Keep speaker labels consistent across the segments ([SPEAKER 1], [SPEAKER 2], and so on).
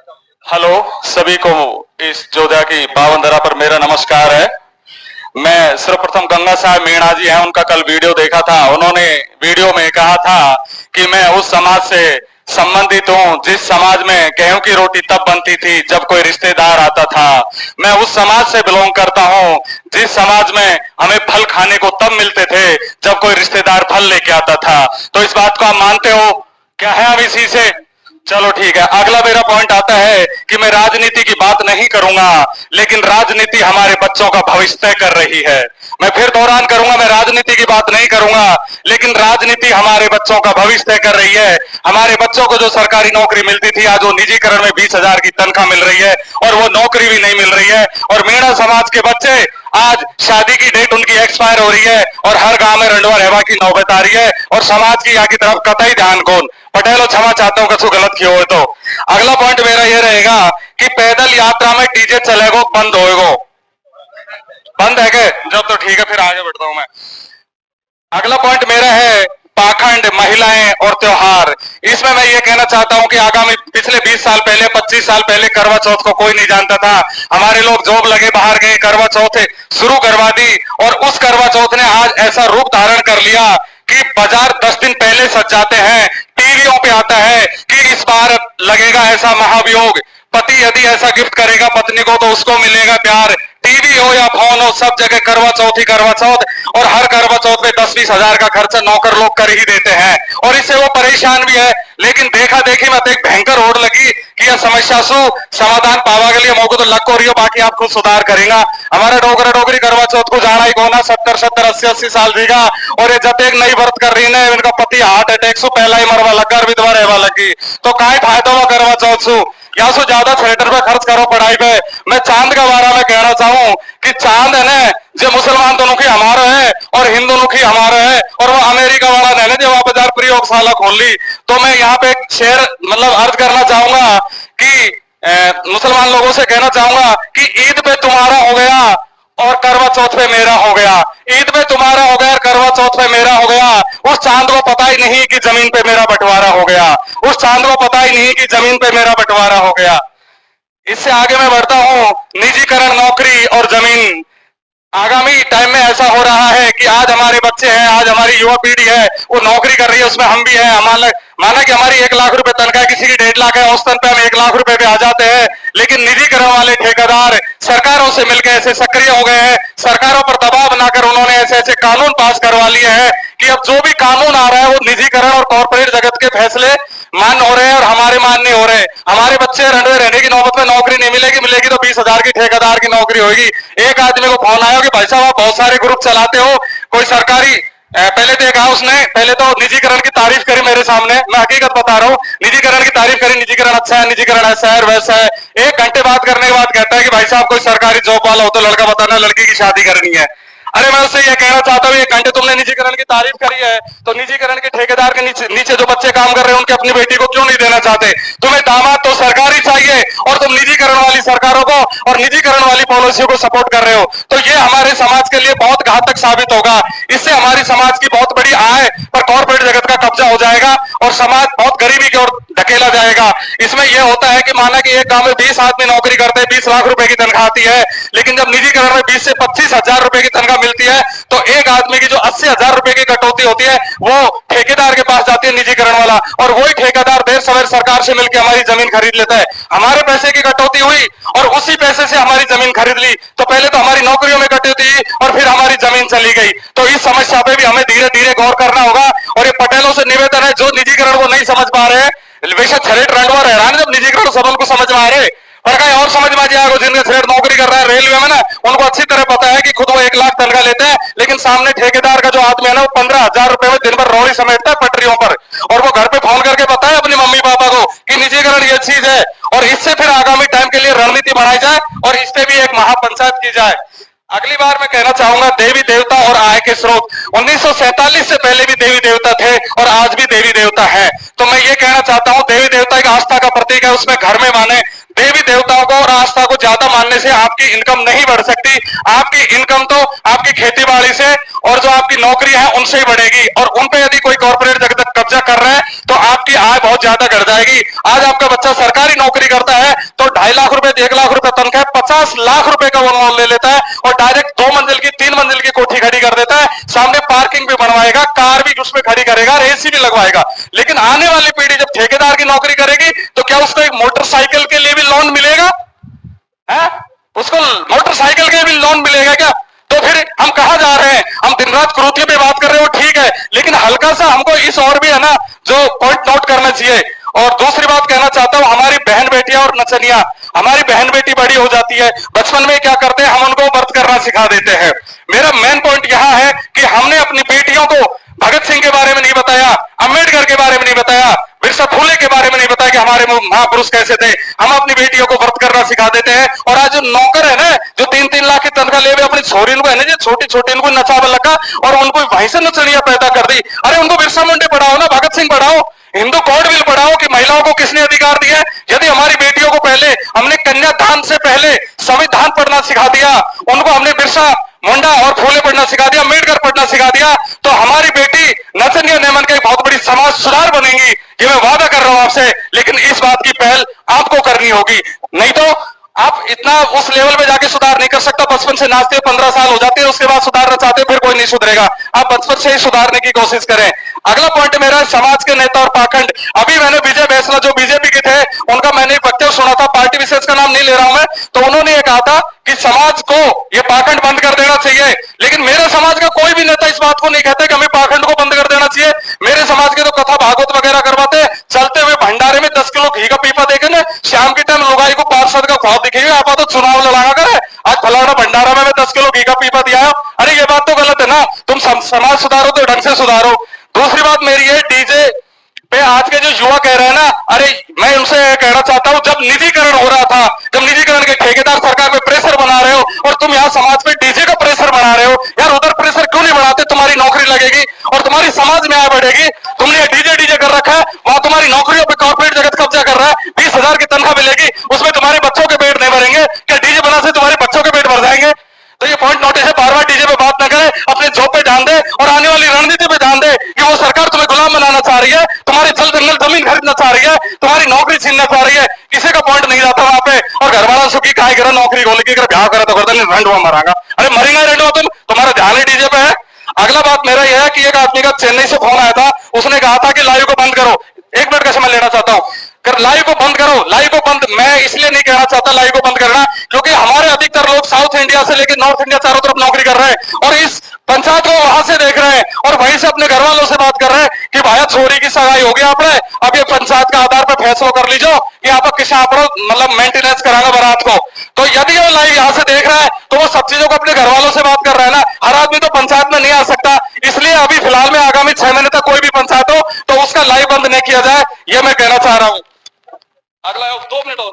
[SPEAKER 1] Hello सभी को इस जोधा की पावन धरा पर मेरा नमस्कार है। मैं सर्वप्रथम गंगा साहब मीणा जी हैं, उनका कल वीडियो देखा था। उन्होंने वीडियो में कहा था कि मैं उस समाज से संबंधित हूं जिस समाज में गेहूं की रोटी तब बनती थी जब कोई रिश्तेदार आता था। मैं उस समाज से बिलोंग करता हूं जिस समाज में हमें फल खाने को तब मिलते थे जब कोई रिश्तेदार फल लेके आता था। तो इस बात को आप मानते हो क्या है? हम इसी से चलो ठीक है। अगला मेरा पॉइंट आता है कि मैं राजनीति की बात नहीं करूंगा, लेकिन राजनीति हमारे बच्चों का भविष्य तय कर रही है। मैं फिर दोहरान करूंगा, मैं राजनीति की बात नहीं करूंगा, लेकिन राजनीति हमारे बच्चों का भविष्य तय कर रही है। हमारे बच्चों को जो सरकारी नौकरी मिलती थी आज वो निजीकरण में 20,000 की तनख्वाह मिल रही है और वो नौकरी भी नहीं मिल रही है। और मीणा समाज के बच्चे आज शादी की डेट उनकी एक्सपायर हो रही है और हर गांव में रंडवा रहवा की नौबत आ रही है और समाज की यहाँ की तरफ कतई ध्यान कौन। पटेलो क्षमा चाहता हूं कछु गलत किया हो तो। अगला पॉइंट मेरा यह रहेगा कि पैदल यात्रा में डीजे चलेगो बंद होएगो। बंद है क्या? जब तो ठीक है, फिर आगे बढ़ता हूं मैं। अगला पॉइंट मेरा है पाखंड, महिलाएं और त्योहार। इसमें मैं ये कहना चाहता हूं कि आगामी पिछले 20 साल पहले 25 साल पहले करवा चौथ को कोई नहीं जानता था। हमारे लोग जॉब लगे बाहर गए, करवा चौथ शुरू करवा दी और उस करवा चौथ ने आज ऐसा रूप धारण कर लिया कि बाजार 10 दिन पहले सज जाते हैं। टीवियों पे आता है कि इस बार लगेगा ऐसा महाभियोग, पति यदि ऐसा गिफ्ट करेगा पत्नी को तो उसको मिलेगा प्यार। टीवी हो या फोन हो, सब जगह करवा चौथ ही करवा चौथ। और हर करवा चौथ में 10-20 हजार का खर्चा नौकर लोग कर ही देते हैं और इससे वो परेशान भी है। लेकिन देखा देखी मत एक भयंकर होड़ लगी कि यह समस्या सु समाधान पावा के लिए मौको तो लग को रही हो, बाकी आप खुद सुधार करेगा। हमारा डोगरा डोगरी करवा चौथ को जाना ही कोना 70-70 80-80 साल जीगा और ये जब एक नई व्रत कर रही है इनका पति हार्ट अटैक सु पहला ही मरवा लगा, विधवा रहवा लगी। तो काय फायदा हुआ करवा चौथ सु? या सो ज्यादा थिएटर पे खर्च करो पढ़ाई पे। मैं चांद के बारे में कहना चाहूं कि चांद है ना जो मुसलमान दोनों की हमारा है और हिंदू की हमारा है और वो अमेरिका वाला है ना जो वहां बाजार प्रयोगशाला खोल ली। तो मैं यहाँ पे एक शेर मतलब अर्ज करना चाहूंगा कि मुसलमान लोगों से कहना चाहूंगा कि ईद पे तुम्हारा हो गया और करवा चौथ पे मेरा हो गया। ईद पे तुम्हारा हो गया और करवा चौथ पे मेरा हो गया। उस चांद को पता ही नहीं कि जमीन पे मेरा बंटवारा हो गया। उस चांद को पता ही नहीं कि जमीन पे मेरा बंटवारा हो गया। इससे आगे मैं बढ़ता हूं, निजीकरण, नौकरी और जमीन। आगामी टाइम में ऐसा हो रहा है कि आज हमारे बच्चे हैं, आज हमारी युवा पीढ़ी है, वो नौकरी कर रही है, उसमें हम भी हैं। माना कि हमारी 1 लाख रुपए तनख्वाह, किसी की 1.5 लाख है, औसतन पे हम 1 लाख रुपए पे आ जाते हैं। लेकिन निजीकरण वाले ठेकेदार सरकारों से मिलकर ऐसे सक्रिय हो गए हैं, सरकारों पर दबाव बनाकर उन्होंने ऐसे ऐसे कानून पास करवा लिए हैं कि अब जो भी कानून आ रहा है वो निजीकरण और कॉर्पोरेट जगत के फैसले मान हो रहे हैं और हमारे मान नहीं हो रहे। हमारे बच्चे रंडवे रहने की नौबत में नौकरी नहीं मिलेगी, मिलेगी तो 20,000 की ठेकेदार की नौकरी होगी। एक आदमी को फोन आया कि भाई साहब आप बहुत सारे ग्रुप चलाते हो, कोई सरकारी पहले तो कहा उसने, पहले तो निजीकरण की तारीफ करी मेरे सामने, मैं हकीकत बता रहा हूँ, निजीकरण की तारीफ करी, निजीकरण अच्छा है, निजीकरण ऐसा है वैसा है। 1 घंटे बात करने के बाद कहता है कि भाई साहब कोई सरकारी जॉब वाला हो तो लड़का बताना, लड़की की शादी करनी है। अरे मैं उससे ये कहना चाहता हूँ 1 घंटे तुमने निजीकरण की तारीफ करी है तो निजीकरण के ठेकेदार के नीचे जो बच्चे काम कर रहे हैं उनके अपनी बेटी को क्यों नहीं देना चाहते? तुम्हें दामाद तो सरकारी चाहिए और तुम निजीकरण वाली सरकारों को और निजीकरण वाली पॉलिसियों को सपोर्ट कर रहे हो। तो ये हमारे समाज के लिए बहुत घातक साबित होगा। इससे हमारी समाज की बहुत बड़ी आय पर कॉर्पोरेट जगत का कब्जा हो जाएगा और समाज बहुत गरीबी की ओर धकेला जाएगा। इसमें यह होता है कि माना कि एक गांव में 20 आदमी नौकरी करते हैं, 20 लाख रुपए की तनख्वाह आती है, लेकिन जब निजीकरण में 20 से 25,000 रुपए की तनख्वाह मिलती है तो एक आदमी की जो 80,000 रुपए की कटौती होती है वो ठेकेदार के पास जाती है निजीकरण वाला, और वही ठेकेदार देर सवेर सरकार से मिलकर हमारी जमीन खरीद लेता है। हमारे पैसे की कटौती हुई और उसी पैसे से हमारी जमीन खरीद ली, तो पहले तो हमारी नौकरियों में कटौती हुई और फिर हमारी जमीन चली गई। तो इस समस्या पे भी हमें धीरे धीरे गौर करना होगा। और ये पटेलों से निवेदन है जो निजीकरण को नहीं समझ पा रहे, बेशक छरेट रंडवा रह रहा है जब निजीकरण सबल को समझ में आ रहे, पर कहीं और समझ में आ जाएगा। जिनके थ्रेड नौकरी कर रहा है रेलवे में ना, उनको अच्छी तरह पता है कि खुद वो 1 लाख तनख्वाह लेते हैं, लेकिन सामने ठेकेदार का जो आदमी है ना वो 15,000 रुपए में दिन भर रोड़ी समेटता है पटरियों पर, और वो घर पे फोन करके बताए अपनी मम्मी पापा को कि निजीकरण ये चीज है। और इससे फिर आगामी टाइम के लिए रणनीति बनाई जाए और इस पे भी एक महापंचायत की जाए। अगली बार मैं कहना चाहूंगा देवी देवता और आय के स्रोत। 1947 से पहले भी देवी देवता थे और आज भी देवी देवता है। तो मैं ये कहना चाहता हूं देवी देवता एक आस्था का प्रतीक है, उसमें घर में माने। देवी देवताओं को और आस्था को ज्यादा मानने से आपकी इनकम नहीं बढ़ सकती। आपकी इनकम तो आपकी खेती बाड़ी से और जो आपकी नौकरी है उनसे ही बढ़ेगी, और उन पे यदि कोई कॉर्पोरेट जगत कब्जा कर रहा है तो आपकी आय बहुत ज्यादा घट जाएगी। आज आपका बच्चा सरकारी नौकरी करता है लाख रुपए 1 लाख रुपए तनख्वाह, 50 लाख रुपए का वो लोन ले लेता है और डायरेक्ट 2 मंजिल की 3 मंजिल की कोठी खड़ी कर देता है, सामने पार्किंग भी बनवाएगा, कार भी उसमें खड़ी करेगा, एसी भी लगवाएगा। लेकिन आने वाली पीढ़ी जब ठेकेदार की नौकरी करेगी तो क्या उसको एक मोटरसाइकिल के लिए भी लोन मिलेगा? है उसको मोटरसाइकिल के भी लोन मिलेगा क्या? तो फिर हम कहां जा रहे हैं? हम दिन रात क्रूतियों पे बात कर रहे हो, ठीक है, लेकिन हल्का सा हमको इस और भी है ना जो पॉइंट नोट करना चाहिए। और दूसरी बात कहना चाहता हूं, हमारी बहन बेटियां और नचनियां, हमारी बहन बेटी बड़ी हो जाती है, बचपन में क्या करते हैं, हम उनको व्रत करना सिखा देते हैं। मेरा मेन पॉइंट यहां है कि हमने अपनी बेटियों को भगत सिंह के बारे में नहीं बताया, अंबेडकर के बारे में नहीं बताया, बिरसा फुले के बारे में नहीं बताया कि हमारे महापुरुष कैसे थे। हम अपनी बेटियों को व्रत करना सिखा देते हैं। और आज जो नौकर है ना, जो 3-3 लाख की तनख्वाह ले अपनी छोरी को है ना, जो छोटी छोटी उनको नचाव लगा और उनको वहीं से नचनिया पैदा कर दी। अरे उनको बिरसा मुंडे पढ़ाओ ना, भगत सिंह पढ़ाओ, हिंदू कोड बिल पढ़ाओ कि महिलाओं को किसने अधिकार दिए। यदि हमारी बेटियों को पहले हमने कन्यादान से पहले संविधान पढ़ना सिखा दिया, उनको हमने बिरसा मुंडा और फूले पढ़ना सिखा दिया, अम्बेडकर पढ़ना सिखा दिया, तो हमारी बेटी नचनिया नेमन की बहुत बड़ी समाज सुधार बनेंगी। ये मैं वादा कर रहा हूं आपसे। लेकिन इस बात की पहल आपको करनी होगी, नहीं तो आप इतना उस लेवल पे जाके सुधार नहीं कर सकता। बचपन से नाचते 15 साल हो जाते हैं, उसके बाद सुधारना चाहते हो, फिर कोई नहीं सुधरेगा। आप बचपन से ही सुधारने की कोशिश करें। अगला पॉइंट मेरा है समाज के नेता और पाखंड। अभी मैंने विजय बैसला जो बीजेपी के थे, उनका मैंने एक वक्तव्य सुना था, पार्टी विशेष का नाम नहीं ले रहा हूं मैं, तो उन्होंने ये कहा था कि समाज को ये पाखंड बंद कर देना चाहिए। लेकिन मेरे समाज का कोई भी नेता इस बात को नहीं कहता कि हमें पाखंड को बंद कर देना चाहिए। मेरे समाज के तो कथा भागवत वगैरह करवाते, चलते हुए भंडारे में 10 किलो घी का पीपा देखे ना, शाम के टाइम लुगाई को पार्षद का ख्वाब दिखेगा, आप तो चुनाव लड़ा कर आज फलाना भंडारा में 10 किलो घी का पीपा दिया है। अरे ये बात तो गलत है ना। तुम समाज सुधारो तो ढंग से सुधारो। दूसरी बात मेरी है, डीजे पे आज के जो युवा कह रहे हैं ना, अरे मैं उनसे कहना चाहता हूं, जब निजीकरण हो रहा था, जब निजीकरण के ठेकेदार सरकार पे प्रेशर बना रहे हो और तुम यहाँ समाज पे डीजे का प्रेशर बना रहे हो, यार उधर प्रेशर क्यों नहीं बढ़ाते? तुम्हारी नौकरी लगेगी और तुम्हारी समाज में आगे बढ़ेगी। तुमने डीजे डीजे कर रखा है, वहां तुम्हारी नौकरियों पे कॉर्पोरेट जगत कब्जा कर रहा है, 20,000 की तनख्वाह मिलेगी, उसमें तुम्हारे बच्चों के पेट नहीं भरेंगे क्या? डीजे बना से तुम्हारे बच्चों के पेट भर जाएंगे? तो ये पॉइंट नोटिस है, बार बार डीजे पे बात ना करें, अपने जॉब पे ध्यान दे और आने वाली रणनीति पे ध्यान दे कि वो सरकार तुम्हें गुलाम बनाना चाह रही है, तुम्हारे जल जंगल जमीन खरीदना चाह रही है, तुम्हारी नौकरी छीनना चाह रही है। किसी का पॉइंट नहीं जाता वहां पे। और घर वाला सुखी खाए करा, नौकरी खोल के ब्याह करा तो करता नहीं, रेंडवा मरांगा। अरे मरेगा रेंडवा तुम, तुम्हारा ध्यान ही डीजे पे है। अगला बात मेरा यह है कि एक आदमी का चेन्नई से फोन आया था, उसने कहा था कि लाइव को बंद करो। 1 मिनट का समय लेना चाहता हूं, लाइव को बंद करो, लाइव को बंद। मैं इसलिए नहीं कहना चाहता लाइव को बंद करना, क्योंकि हमारे अधिकतर लोग साउथ इंडिया से लेकर नॉर्थ इंडिया चारों तरफ नौकरी कर रहे हैं और इस पंचायत को वहां से देख रहे हैं और वहीं से अपने घर वालों से बात कर रहे हैं कि भाई छोरी की सगाई होगी आपने, अब ये पंचायत का आधार पर फैसला कर लीजिए कि आप किसी आप मतलब मेंटेनेंस कराना बारात को। तो यदि वो लाइव यहां से देख रहा है तो वो सब चीजों को अपने घर वालों से बात कर रहा है ना। हर आदमी तो पंचायत में नहीं आ सकता, इसलिए अभी फिलहाल में आगामी 6 महीने तक कोई भी पंचायत हो तो उसका लाइव बंद नहीं किया जाए, ये मैं कहना चाह रहा हूं। अगला 2 मिनट और,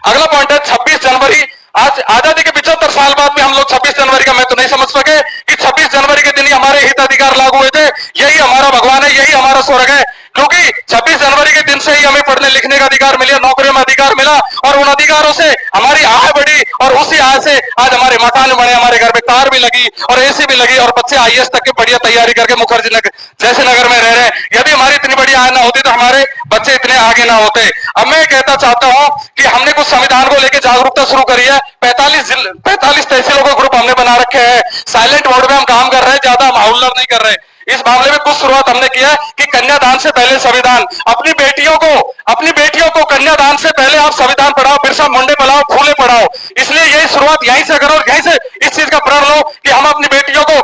[SPEAKER 1] अगला पॉइंट है 26 जनवरी। आज आजादी के 75 साल बाद भी हम लोग 26 जनवरी का मैं तो नहीं समझ सके कि 26 जनवरी के दिन ही हमारे हिताधिकार लागू हुए थे। यही हमारा भगवान है, यही हमारा स्वर्ग है, क्योंकि 26 जनवरी के दिन से ही हमें पढ़ने लिखने का अधिकार मिला, नौकरियों में अधिकार मिला और उन अधिकारों से हमारी आय बढ़ी और उसी आय से आज हमारे मकान बने, हमारे घर में कार भी लगी और एसी भी लगी और बच्चे IAS तक की बढ़िया तैयारी करके मुखर्जी नगर जैसे नगर में रह रहे हैं। यदि हमारी इतनी बड़ी आय ना होती तो हमारे बच्चे इतने आगे ना होते। अब मैं कहता चाहता हूं कि हमने कुछ संविधान को लेकर जागरूकता शुरू करी है। 45 तहसीलों का ग्रुप हमने बना रखे हैं, साइलेंट मोड में हम काम कर रहे हैं, ज्यादा माहौल नहीं कर रहे। इस मामले में कुछ शुरुआत हमने किया है कि कन्यादान से पहले संविधान। अपनी बेटियों को कन्यादान से पहले आप संविधान पढ़ाओ, बिरसा मुंडे पढ़ाओ, फूले पढ़ाओ। इसलिए यही शुरुआत यहीं से करो, यहीं से इस चीज का प्रण लो कि हम अपनी बेटियों को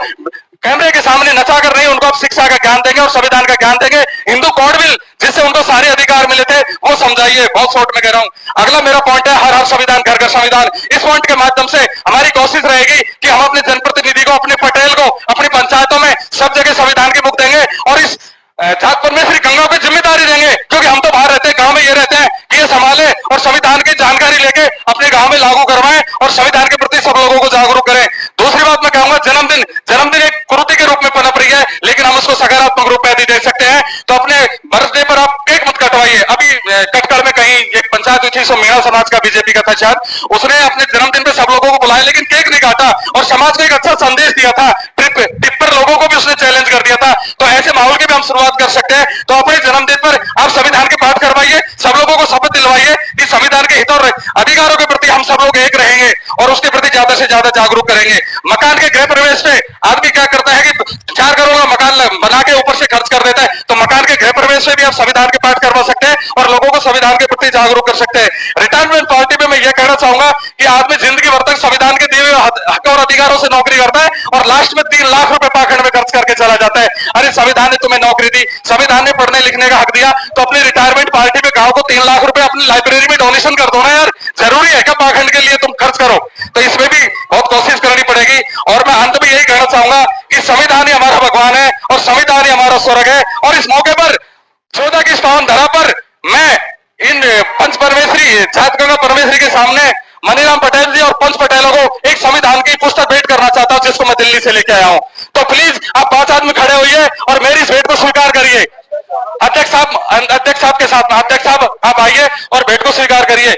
[SPEAKER 1] कैमरे के सामने नचा कर नहीं, उनको आप शिक्षा का ज्ञान देंगे और संविधान का ज्ञान देंगे। हिंदू कोड बिल जिससे उनको सारे अधिकार मिले थे वो समझाइए। बहुत शॉर्ट में कह रहा हूं। अगला मेरा पॉइंट है हर हर संविधान घर घर संविधान। इस पॉइंट के माध्यम से हमारी कोशिश रहेगी कि हम अपने जनप्रतिनिधि को, अपने पटेल को, अपनी पंचायतों में सब जगह संविधान की बुक देंगे और इस जात परमेश्वरी गंगा को जिम्मेदारी देंगे, क्योंकि हम तो बाहर रहते हैं, गांव में ये रहते हैं कि ये संभाले और संविधान की जानकारी लेके अपने गांव में लागू करवाएं और संविधान के प्रति सब लोगों को जागरूक करें। दूसरी बात मैं कहूंगा, जन्मदिन एक कुरीति के रूप में पनप रही है, लेकिन हम उसको सकारात्मक रूप में भी दे सकते हैं। तो अपने बर्थडे पर आप केक मत कटवाइए। अभी कटकड़ में कहीं एक पंचायत हुई थी, सो मीणा समाज का बीजेपी का था शायद, उसने अपने जन्मदिन पे सब लोगों को बुलाया लेकिन केक नहीं काटा और समाज को एक अच्छा संदेश दिया था। टिप्पर लोगों को भी उसने चैलेंज कर दिया था। तो ऐसे माहौल की भी हम शुरुआत कर सकते हैं। तो अपने जन्मदिन पर आप संविधान के पाठ करवाइए, सब लोगों को शपथ दिलवाइए कि संविधान के हित और अधिकारों के प्रति हम सब लोग एक रहेंगे और उसके प्रति ज्यादा से ज्यादा जागरूक करेंगे। मकान के गृह प्रवेश पे आदमी क्या करता है कि 4 करोड़ का मकान बना के ऊपर से खर्च कर देता है, तो मकान के गृह प्रवेश में भी आप संविधान के पाठ करवा सकते हैं और लोगों को संविधान के प्रति जागरूक कर सकते हैं। रिटायरमेंट पार्टी में मैं यह कहना चाहूंगा कि आदमी जिंदगी भर तक संविधान के दिए हुए हक और अधिकारों से नौकरी करता है और लास्ट में 3 लाख रुपए पाखंड में खर्च करके चला जाता है। अरे संविधान ने तुम्हें नौकरी दी, संविधान ने पढ़ने लिखने का हक दिया, तो अपनी रिटायरमेंट पार्टी में गांव को 3 लाख रुपए अपनी लाइब्रेरी में डोनेशन कर दो ना यार। जरूरी है क्या पाखंड के लिए तुम खर्च करो? तो इसमें भी बहुत कोशिश करनी पड़ेगी। और मैं अंत में यही कहना चाहूंगा कि संविधान ही हमारा भगवान है और संविधान ही हमारा स्वर्ग है। और इस मौके पर 14 की इस पावन धरा पर मैं इन पंच परमेश्वरी जात गंगा परमेश्वरी के सामने मनीराम पटेल जी और पंच पटेलों को एक संविधान की पुस्तक भेंट करना चाहता हूं, जिसको मैं दिल्ली से लेके आया हूं। तो प्लीज आप 5 आदमी खड़े होइए और मेरी इस भेंट को स्वीकार करिए। अध्यक्ष साहब के साथ में अध्यक्ष साहब आप आइए और भेंट को स्वीकार करिए।